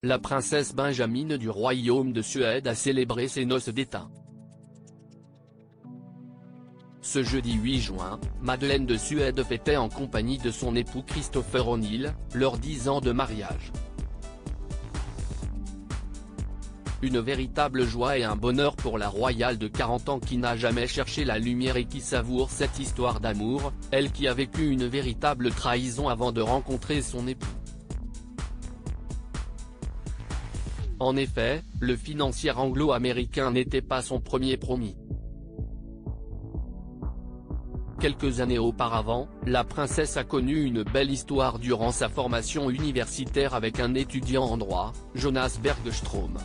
la princesse Benjamine du royaume de Suède a célébré ses noces d'État. Ce jeudi 8 juin, Madeleine de Suède fêtait en compagnie de son époux Christopher O'Neill, leurs 10 ans de mariage. Une véritable joie et un bonheur pour la royale de 40 ans qui n'a jamais cherché la lumière et qui savoure cette histoire d'amour, elle qui a vécu une véritable trahison avant de rencontrer son époux. En effet, le financier anglo-américain n'était pas son premier promis. Quelques années auparavant, la princesse a connu une belle histoire durant sa formation universitaire avec un étudiant en droit, Jonas Bergström.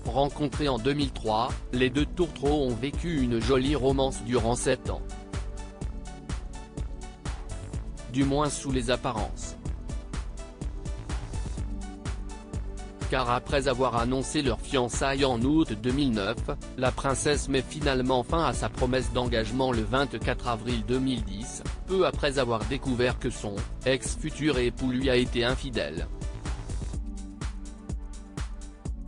Rencontrés en 2003, les deux tourtereaux ont vécu une jolie romance durant 7 ans. Du moins sous les apparences. Car après avoir annoncé leur fiançailles en août 2009, la princesse met finalement fin à sa promesse d'engagement le 24 avril 2010, peu après avoir découvert que son ex-futur époux lui a été infidèle.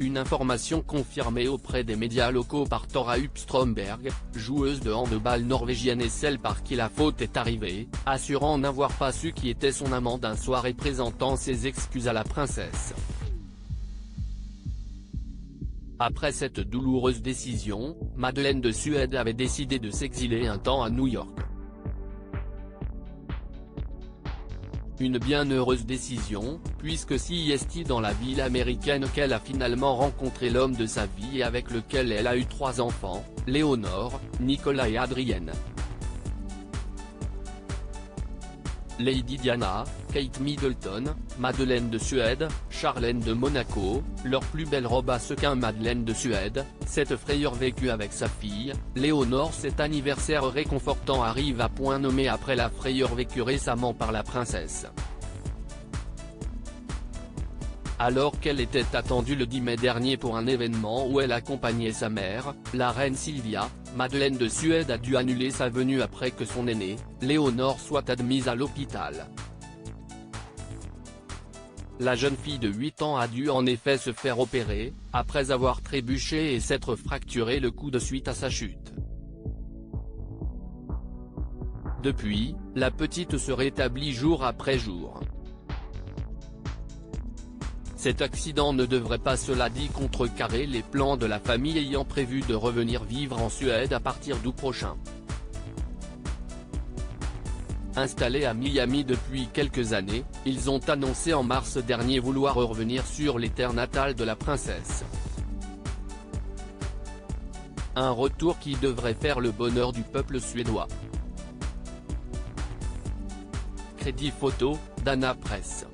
Une information confirmée auprès des médias locaux par Tora Strömberg, joueuse de handball norvégienne et celle par qui la faute est arrivée, assurant n'avoir pas su qui était son amant d'un soir et présentant ses excuses à la princesse. Après cette douloureuse décision, Madeleine de Suède avait décidé de s'exiler un temps à New York. Une bien heureuse décision, puisque si est dans la ville américaine qu'elle a finalement rencontré l'homme de sa vie et avec lequel elle a eu 3 enfants, Léonore, Nicolas et Adrienne. Lady Diana, Kate Middleton, Madeleine de Suède, Charlène de Monaco, leur plus belle robe à sequins. Madeleine de Suède, cette frayeur vécue avec sa fille, Léonore. Cet anniversaire réconfortant arrive à point nommé après la frayeur vécue récemment par la princesse. Alors qu'elle était attendue le 10 mai dernier pour un événement où elle accompagnait sa mère, la reine Sylvia, Madeleine de Suède a dû annuler sa venue après que son aînée, Léonore, soit admise à l'hôpital. La jeune fille de 8 ans a dû en effet se faire opérer, après avoir trébuché et s'être fracturé le coude suite à sa chute. Depuis, la petite se rétablit jour après jour. Cet accident ne devrait pas, cela dit, contrecarrer les plans de la famille ayant prévu de revenir vivre en Suède à partir d'août prochain. Installés à Miami depuis quelques années, ils ont annoncé en mars dernier vouloir revenir sur les terres natales de la princesse. Un retour qui devrait faire le bonheur du peuple suédois. Crédit photo, Dana Press.